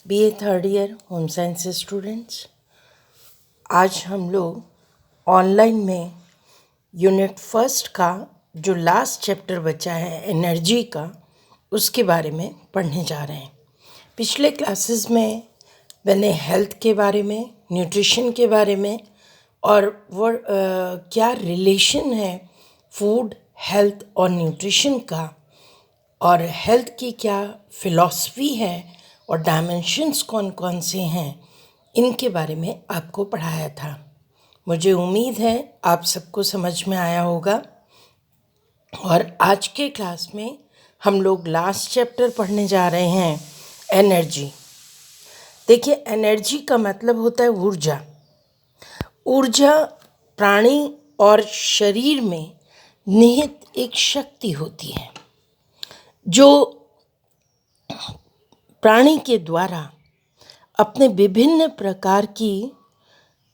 BA third year home science students, आज हम लोग ऑनलाइन में यूनिट फर्स्ट का जो लास्ट चैप्टर बचा है एनर्जी का, उसके बारे में पढ़ने जा रहे हैं। पिछले क्लासेस में मैंने हेल्थ के बारे में, न्यूट्रिशन के बारे में और वो क्या रिलेशन है फूड, हेल्थ और न्यूट्रिशन का, और हेल्थ की क्या फ़िलॉसफी है और डायमेंशंस कौन कौन से हैं, इनके बारे में आपको पढ़ाया था। मुझे उम्मीद है आप सबको समझ में आया होगा। और आज के क्लास में हम लोग लास्ट चैप्टर पढ़ने जा रहे हैं, एनर्जी। देखिए, एनर्जी का मतलब होता है ऊर्जा। ऊर्जा प्राणी और शरीर में निहित एक शक्ति होती है जो प्राणी के द्वारा अपने विभिन्न प्रकार की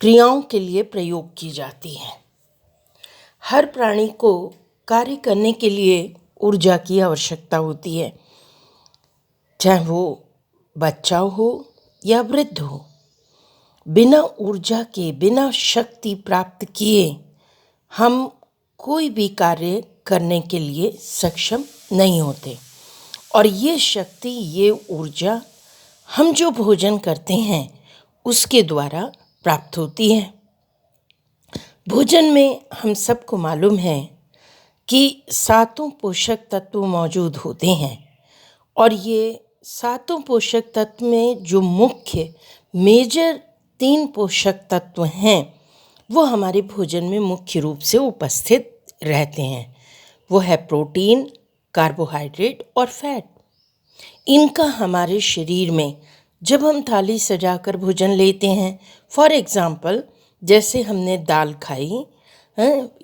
क्रियाओं के लिए प्रयोग की जाती है। हर प्राणी को कार्य करने के लिए ऊर्जा की आवश्यकता होती है, चाहे वो बच्चा हो या वृद्ध हो। बिना ऊर्जा के, बिना शक्ति प्राप्त किए हम कोई भी कार्य करने के लिए सक्षम नहीं होते। और ये शक्ति, ये ऊर्जा हम जो भोजन करते हैं उसके द्वारा प्राप्त होती है। भोजन में हम सबको मालूम है कि 7 पोषक तत्व मौजूद होते हैं, और ये 7 पोषक तत्व में जो मुख्य मेजर 3 पोषक तत्व हैं वो हमारे भोजन में मुख्य रूप से उपस्थित रहते हैं। वो है प्रोटीन, कार्बोहाइड्रेट और फैट। इनका हमारे शरीर में जब हम थाली सजाकर भोजन लेते हैं, फॉर एग्ज़ाम्पल जैसे हमने दाल खाई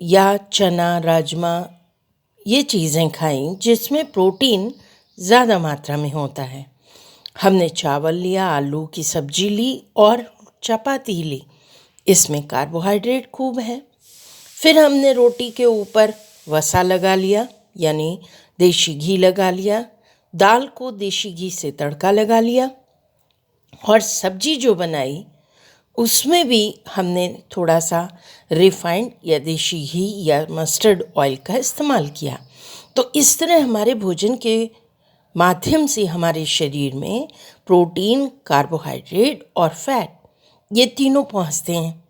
या चना, राजमा, ये चीज़ें खाई जिसमें प्रोटीन ज़्यादा मात्रा में होता है। हमने चावल लिया, आलू की सब्जी ली और चपाती ली, इसमें कार्बोहाइड्रेट खूब है। फिर हमने रोटी के ऊपर वसा लगा लिया, यानी देसी घी लगा लिया, दाल को देसी घी से तड़का लगा लिया, और सब्जी जो बनाई उसमें भी हमने थोड़ा सा रिफाइंड या देसी घी या मस्टर्ड ऑयल का इस्तेमाल किया। तो इस तरह हमारे भोजन के माध्यम से हमारे शरीर में प्रोटीन, कार्बोहाइड्रेट और फैट, ये तीनों पहुंचते हैं।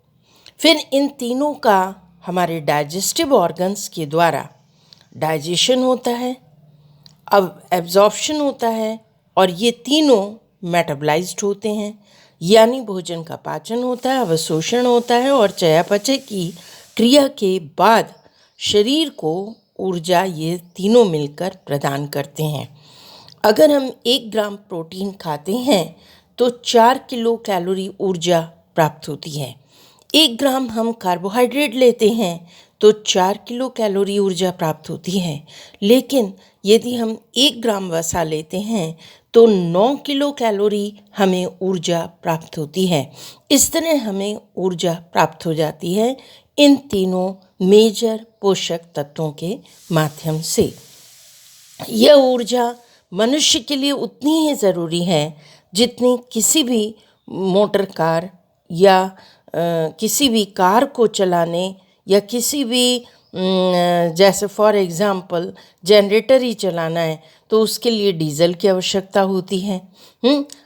फिर इन तीनों का हमारे डाइजेस्टिव ऑर्गन्स के द्वारा डाइजेशन होता है, अब एब्जॉर्प्शन होता है, और ये तीनों मेटाबलाइज्ड होते हैं, यानी भोजन का पाचन होता है, अवशोषण होता है, और चयापचय की क्रिया के बाद शरीर को ऊर्जा ये तीनों मिलकर प्रदान करते हैं। अगर हम 1 ग्राम प्रोटीन खाते हैं तो 4 किलो कैलोरी ऊर्जा प्राप्त होती है। 1 ग्राम हम कार्बोहाइड्रेट लेते हैं तो 4 किलो कैलोरी ऊर्जा प्राप्त होती है। लेकिन यदि हम 1 ग्राम वसा लेते हैं तो 9 किलो कैलोरी हमें ऊर्जा प्राप्त होती है। इस तरह हमें ऊर्जा प्राप्त हो जाती है इन तीनों मेजर पोषक तत्वों के माध्यम से। यह ऊर्जा मनुष्य के लिए उतनी ही ज़रूरी है जितनी किसी भी मोटर कार या किसी भी कार को चलाने, या किसी भी जैसे फॉर एग्ज़ाम्पल जनरेटर ही चलाना है तो उसके लिए डीजल की आवश्यकता होती है।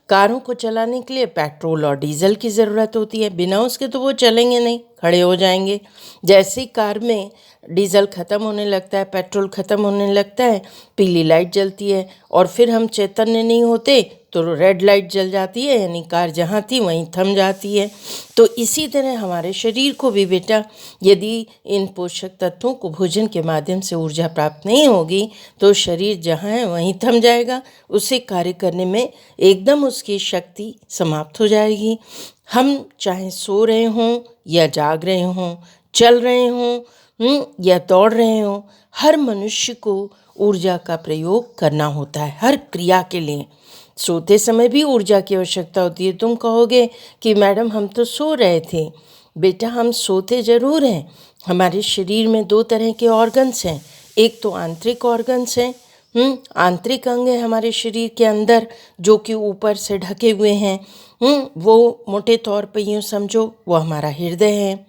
कारों को चलाने के लिए पेट्रोल और डीजल की ज़रूरत होती है, बिना उसके तो वो चलेंगे नहीं, खड़े हो जाएंगे। जैसे ही कार में डीजल ख़त्म होने लगता है, पेट्रोल ख़त्म होने लगता है, पीली लाइट जलती है, और फिर हम चैतन्य नहीं होते तो रेड लाइट जल जाती है, यानी कार जहाँ थी वहीं थम जाती है। तो इसी तरह हमारे शरीर को भी बेटा, यदि इन पोषक तत्वों को भोजन के माध्यम से ऊर्जा प्राप्त नहीं होगी तो शरीर जहाँ है वहीं थम जाएगा, उसे कार्य करने में एकदम उसकी शक्ति समाप्त हो जाएगी। हम चाहे सो रहे हों या जाग रहे हों, चल रहे हों या दौड़ रहे हों, हर मनुष्य को ऊर्जा का प्रयोग करना होता है हर क्रिया के लिए। सोते समय भी ऊर्जा की आवश्यकता होती है। तुम कहोगे कि मैडम हम तो सो रहे थे। बेटा, हम सोते ज़रूर हैं। हमारे शरीर में 2 तरह के ऑर्गन्स हैं, एक तो आंतरिक ऑर्गन्स हैं आंतरिक अंग है हमारे शरीर के अंदर जो कि ऊपर से ढके हुए हैं। वो मोटे तौर पे यूँ समझो वो हमारा हृदय है,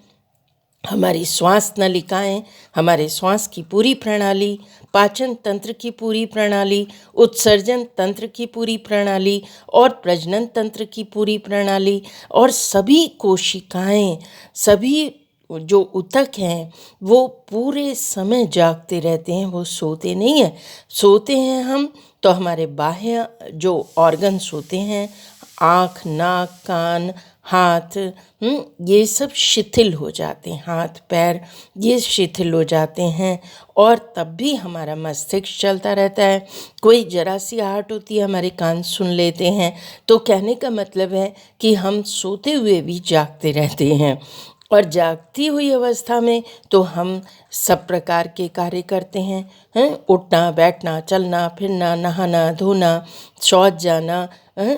हमारी श्वास नलिकाएं, हमारे श्वास की पूरी प्रणाली, पाचन तंत्र की पूरी प्रणाली, उत्सर्जन तंत्र की पूरी प्रणाली और प्रजनन तंत्र की पूरी प्रणाली और सभी कोशिकाएं, सभी जो ऊतक हैं वो पूरे समय जागते रहते हैं, वो सोते नहीं हैं। सोते हैं हम तो हमारे बाह्य जो ऑर्गन्स होते हैं, आँख, नाक, कान, हाथ, ये सब शिथिल हो जाते हैं, हाथ पैर ये शिथिल हो जाते हैं। और तब भी हमारा मस्तिष्क चलता रहता है। कोई जरा सी आहट होती है हमारे कान सुन लेते हैं। तो कहने का मतलब है कि हम सोते हुए भी जागते रहते हैं और जागती हुई अवस्था में तो हम सब प्रकार के कार्य करते हैं, उठना बैठना, चलना फिरना, नहाना धोना, शौच जाना,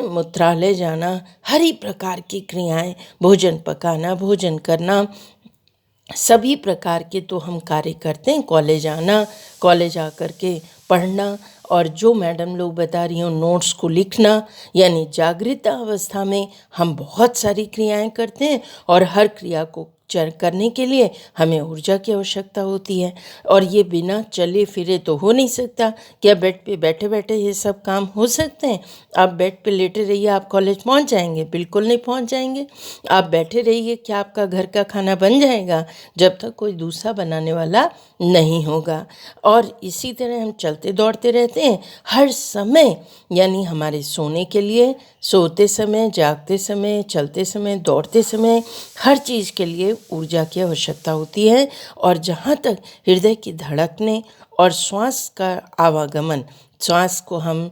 मूत्रालय जाना, हर ही प्रकार की क्रियाएं, भोजन पकाना, भोजन करना, सभी प्रकार के तो हम कार्य करते हैं। कॉलेज आना, कॉलेज आकर के पढ़ना और जो मैडम लोग बता रही हूँ नोट्स को लिखना, यानी जागृत अवस्था में हम बहुत सारी क्रियाएं करते हैं और हर क्रिया को करने के लिए हमें ऊर्जा की आवश्यकता होती है। और ये बिना चले फिरे तो हो नहीं सकता। क्या बेड पे बैठे बैठे ये सब काम हो सकते हैं? आप बेड पे लेटे रहिए, आप कॉलेज पहुंच जाएंगे? बिल्कुल नहीं पहुंच जाएंगे। आप बैठे रहिए, क्या आपका घर का खाना बन जाएगा? जब तक कोई दूसरा बनाने वाला नहीं होगा। और इसी तरह हम चलते दौड़ते रहते हैं हर समय, यानी हमारे सोने के लिए, सोते समय, जागते समय, चलते समय, दौड़ते समय, हर चीज़ के लिए ऊर्जा की आवश्यकता होती है। और जहाँ तक हृदय की धड़कने और श्वास का आवागमन, श्वास को हम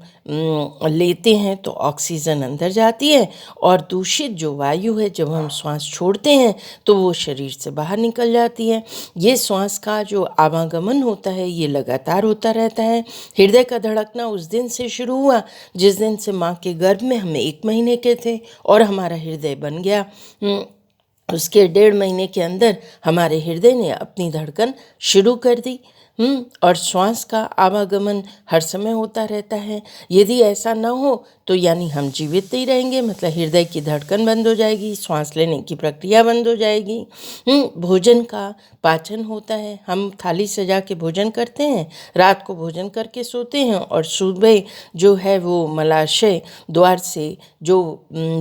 लेते हैं तो ऑक्सीजन अंदर जाती है और दूषित जो वायु है जब हम श्वास छोड़ते हैं तो वो शरीर से बाहर निकल जाती है। ये श्वास का जो आवागमन होता है ये लगातार होता रहता है। हृदय का धड़कना उस दिन से शुरू हुआ जिस दिन से माँ के गर्भ में हम 1 महीने के थे और हमारा हृदय बन गया। उसके 1.5 महीने के अंदर हमारे हृदय ने अपनी धड़कन शुरू कर दी। और श्वास का आवागमन हर समय होता रहता है। यदि ऐसा ना हो तो यानी हम जीवित नहीं रहेंगे, मतलब हृदय की धड़कन बंद हो जाएगी, श्वास लेने की प्रक्रिया बंद हो जाएगी। भोजन का पाचन होता है, हम थाली सजा के भोजन करते हैं, रात को भोजन करके सोते हैं और सुबह जो है वो मलाशय द्वार से जो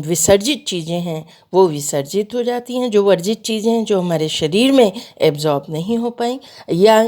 विसर्जित चीज़ें हैं वो विसर्जित हो जाती हैं। जो वर्जित चीज़ें हैं जो हमारे शरीर में एब्जॉर्ब नहीं हो पाई, या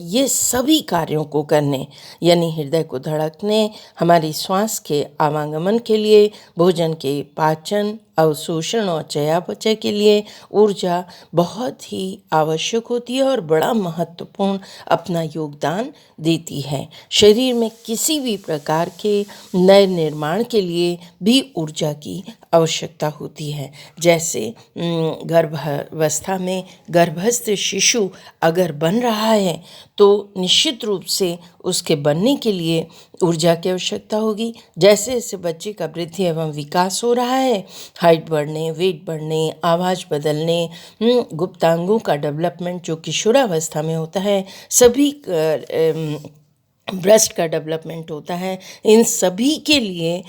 ये सभी कार्यों को करने, यानी हृदय को धड़कने, हमारी श्वास के आवागमन के लिए, भोजन के पाचन, अवशोषण और चयापचय के लिए ऊर्जा बहुत ही आवश्यक होती है और बड़ा महत्वपूर्ण अपना योगदान देती है। शरीर में किसी भी प्रकार के नए निर्माण के लिए भी ऊर्जा की आवश्यकता होती है। जैसे गर्भावस्था में गर्भस्थ शिशु अगर बन रहा है तो निश्चित रूप से उसके बनने के लिए ऊर्जा की आवश्यकता होगी। जैसे जैसे बच्चे का वृद्धि एवं विकास हो रहा है, हाइट बढ़ने, वेट बढ़ने, आवाज़ बदलने, गुप्तांगों का डेवलपमेंट जो किशोरावस्था में होता है, सभी ब्रेस्ट का डेवलपमेंट होता है, इन सभी के लिए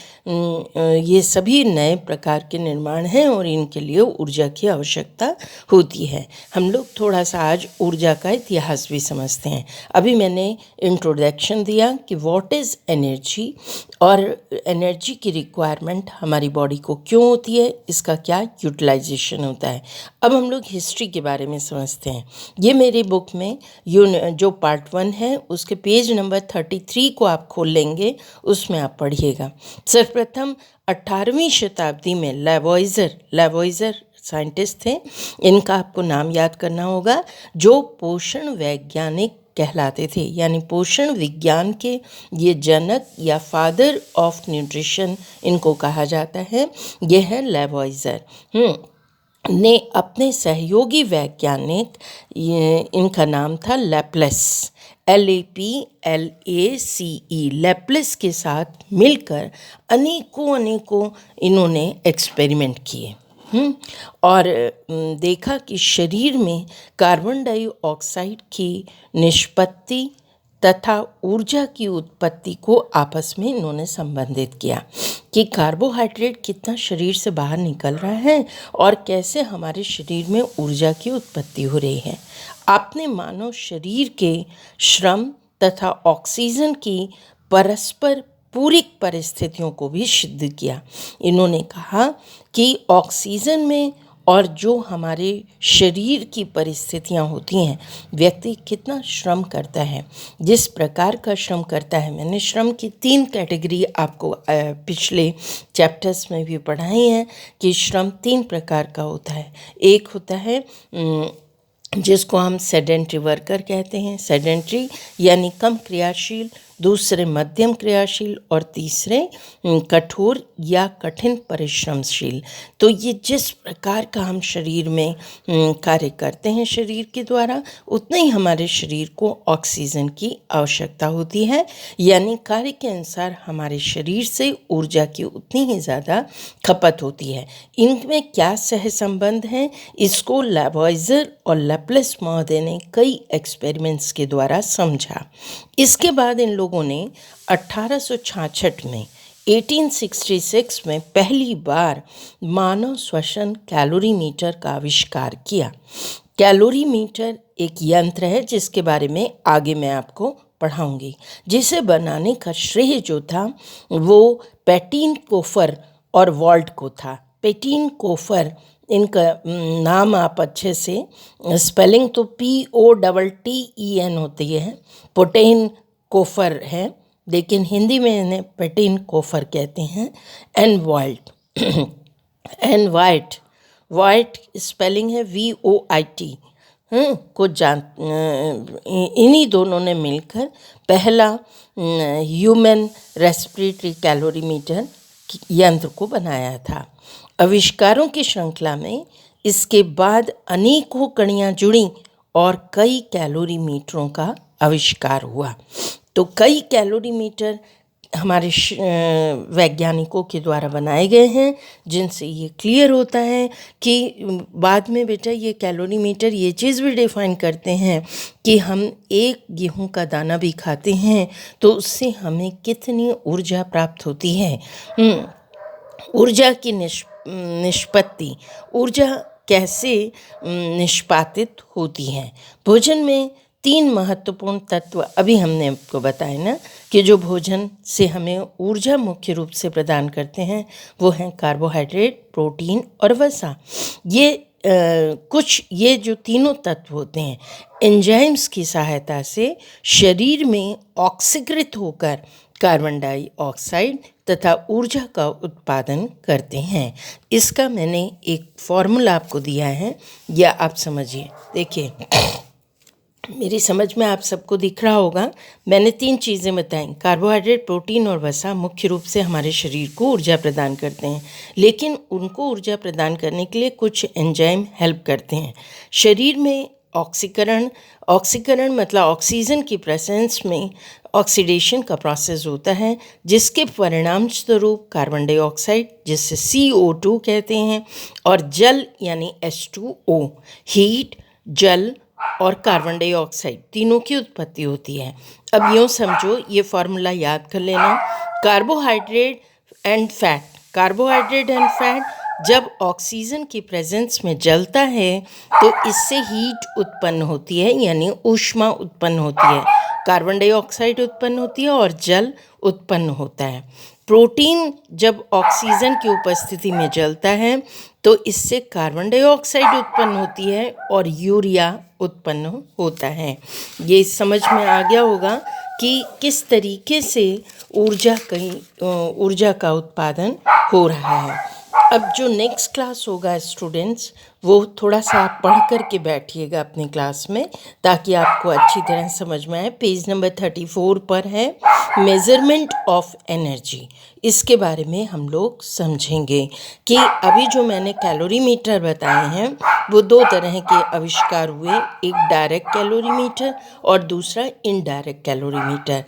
ये सभी नए प्रकार के निर्माण हैं और इनके लिए ऊर्जा की आवश्यकता होती है। हम लोग थोड़ा सा आज ऊर्जा का इतिहास भी समझते हैं। अभी मैंने इंट्रोडक्शन दिया कि व्हाट इज़ एनर्जी और एनर्जी की रिक्वायरमेंट हमारी बॉडी को क्यों होती है, इसका क्या यूटिलाइजेशन होता है। अब हम लोग हिस्ट्री के बारे में समझते हैं। ये मेरी बुक में जो पार्ट 1 है उसके पेज नंबर 33 को आप खोल लेंगे, उसमें आप पढ़िएगा। सर्वप्रथम 18वीं शताब्दी में लैवॉइजर साइंटिस्ट थे, इनका आपको नाम याद करना होगा, जो पोषण वैज्ञानिक कहलाते थे, यानी पोषण विज्ञान के ये जनक या फादर ऑफ न्यूट्रिशन इनको कहा जाता है। ये है लैवॉइजर ने अपने सहयोगी वैज्ञानिक, इनका नाम था लैप्लेस, LAPLACE, लैप्लेस के साथ मिलकर अनेकों इन्होंने एक्सपेरिमेंट किए और देखा कि शरीर में कार्बन डाइऑक्साइड की निष्पत्ति तथा ऊर्जा की उत्पत्ति को आपस में इन्होंने संबंधित किया कि कार्बोहाइड्रेट कितना शरीर से बाहर निकल रहा है और कैसे हमारे शरीर में ऊर्जा की उत्पत्ति हो रही है। आपने मानव शरीर के श्रम तथा ऑक्सीजन की परस्पर पूरक परिस्थितियों को भी सिद्ध किया। इन्होंने कहा कि ऑक्सीजन में और जो हमारे शरीर की परिस्थितियां होती हैं, व्यक्ति कितना श्रम करता है, जिस प्रकार का श्रम करता है। मैंने श्रम की 3 कैटेगरी आपको पिछले चैप्टर्स में भी पढ़ाई हैं कि श्रम 3 प्रकार का होता है। एक होता है जिसको हम सेडेंट्री वर्कर कहते हैं, सेडेंट्री यानी कम क्रियाशील, दूसरे मध्यम क्रियाशील और तीसरे कठोर या कठिन परिश्रमशील। तो ये जिस प्रकार का हम शरीर में कार्य करते हैं शरीर के द्वारा, उतना ही हमारे शरीर को ऑक्सीजन की आवश्यकता होती है, यानी कार्य के अनुसार हमारे शरीर से ऊर्जा की उतनी ही ज़्यादा खपत होती है। इनमें क्या सहसंबंध है, इसको लैवॉइजर और लैप्लेस महोदय ने कई एक्सपेरिमेंट्स के द्वारा समझा। इसके बाद इन लोगों ने 1866 में 1866 में पहली बार मानव श्वसन कैलोरीमीटर का आविष्कार किया। कैलोरीमीटर एक यंत्र है जिसके बारे में आगे मैं आपको पढ़ाऊंगी। जिसे बनाने का श्रेय जो था वो पेटिन कोफर और वॉल्ट को था। पेटिन कोफर, इनका नाम आप अच्छे से, स्पेलिंग तो POTTEN होती है, पोटेन कोफर है, लेकिन हिंदी में इन्हें पेटिन कोफर कहते हैं। एंड वाइट स्पेलिंग है VOIT को इन्हीं दोनों ने मिलकर पहला ह्यूमन रेस्पिरेटरी कैलोरीमीटर यंत्र को बनाया था। आविष्कारों की श्रृंखला में इसके बाद अनेकों कड़ियाँ जुड़ी और कई कैलोरीमीटरों का आविष्कार हुआ। तो कई कैलोरीमीटर हमारे वैज्ञानिकों के द्वारा बनाए गए हैं, जिनसे ये क्लियर होता है कि बाद में बेटा ये कैलोरीमीटर ये चीज़ भी डिफाइन करते हैं कि हम एक गेहूं का दाना भी खाते हैं तो उससे हमें कितनी ऊर्जा प्राप्त होती है। ऊर्जा की निष्पत्ति, ऊर्जा कैसे निष्पादित होती है। भोजन में 3 महत्वपूर्ण तत्व अभी हमने आपको बताए ना कि जो भोजन से हमें ऊर्जा मुख्य रूप से प्रदान करते हैं वो हैं कार्बोहाइड्रेट, प्रोटीन और वसा। ये जो तीनों तत्व होते हैं एंजाइम्स की सहायता से शरीर में ऑक्सीकृत होकर कार्बन डाइऑक्साइड तथा ऊर्जा का उत्पादन करते हैं। इसका मैंने एक फॉर्मूला आपको दिया है, या आप समझिए। देखिए, मेरी समझ में आप सबको दिख रहा होगा। मैंने 3 चीज़ें बताई, कार्बोहाइड्रेट, प्रोटीन और वसा मुख्य रूप से हमारे शरीर को ऊर्जा प्रदान करते हैं, लेकिन उनको ऊर्जा प्रदान करने के लिए कुछ एंजाइम हेल्प करते हैं। शरीर में ऑक्सीकरण मतलब ऑक्सीजन की प्रेजेंस में ऑक्सीडेशन का प्रोसेस होता है, जिसके परिणाम स्वरूप कार्बन डाइऑक्साइड, जिसे CO2 कहते हैं, और जल यानी H2O, हीट, जल और कार्बन डाइऑक्साइड तीनों की उत्पत्ति होती है। अब यूँ समझो, ये फॉर्मूला याद कर लेना। कार्बोहाइड्रेट एंड फैट जब ऑक्सीजन की प्रेजेंस में जलता है तो इससे हीट उत्पन्न होती है, यानी ऊष्मा उत्पन्न होती है, कार्बन डाइऑक्साइड उत्पन्न होती है और जल उत्पन्न होता है। प्रोटीन जब ऑक्सीजन की उपस्थिति में जलता है तो इससे कार्बन डाइऑक्साइड उत्पन्न होती है और यूरिया उत्पन्न होता है। ये समझ में आ गया होगा कि किस तरीके से ऊर्जा का उत्पादन हो रहा है। अब जो नेक्स्ट क्लास होगा स्टूडेंट्स, वो थोड़ा सा आप पढ़ कर के बैठिएगा अपनी क्लास में, ताकि आपको अच्छी तरह समझ में आए। पेज नंबर 34 पर है मेज़रमेंट ऑफ एनर्जी। इसके बारे में हम लोग समझेंगे कि अभी जो मैंने कैलोरीमीटर बताए हैं वो 2 तरह के आविष्कार हुए, एक डायरेक्ट कैलोरीमीटर और दूसरा इनडायरेक्ट कैलोरीमीटर।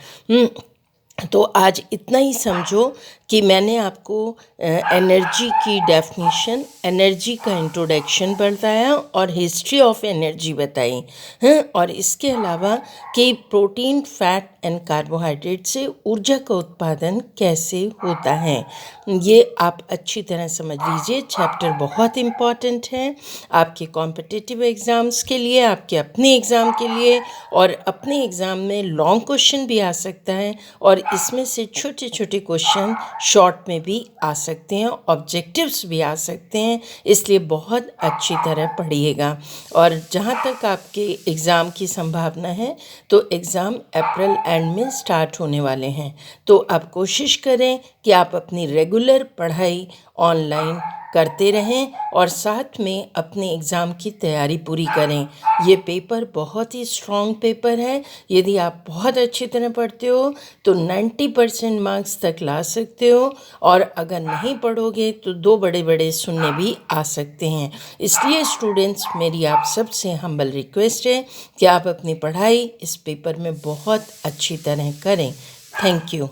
तो आज इतना ही समझो कि मैंने आपको एनर्जी की डेफिनेशन, एनर्जी का इंट्रोडक्शन बताया और हिस्ट्री ऑफ एनर्जी बताई हैं, और इसके अलावा कि प्रोटीन, फैट एंड कार्बोहाइड्रेट से ऊर्जा का उत्पादन कैसे होता है, ये आप अच्छी तरह समझ लीजिए। चैप्टर बहुत इम्पॉर्टेंट है आपके कॉम्पिटिटिव एग्ज़ाम्स के लिए, आपके अपने एग्ज़ाम के लिए, और अपने एग्ज़ाम में लॉन्ग क्वेश्चन भी आ सकता है और इसमें से छोटे छोटे क्वेश्चन शॉर्ट में भी आ सकते हैं, ऑब्जेक्टिव्स भी आ सकते हैं, इसलिए बहुत अच्छी तरह पढ़िएगा। और जहाँ तक आपके एग्ज़ाम की संभावना है तो एग्ज़ाम अप्रैल एंड में स्टार्ट होने वाले हैं, तो आप कोशिश करें कि आप अपनी रेगुलर पढ़ाई ऑनलाइन करते रहें और साथ में अपने एग्ज़ाम की तैयारी पूरी करें। ये पेपर बहुत ही स्ट्रॉन्ग पेपर है, यदि आप बहुत अच्छी तरह पढ़ते हो तो 90% मार्क्स तक ला सकते हो, और अगर नहीं पढ़ोगे तो 2 बड़े बड़े शून्य भी आ सकते हैं। इसलिए स्टूडेंट्स, मेरी आप सबसे हम्बल रिक्वेस्ट है कि आप अपनी पढ़ाई इस पेपर में बहुत अच्छी तरह करें। Thank you.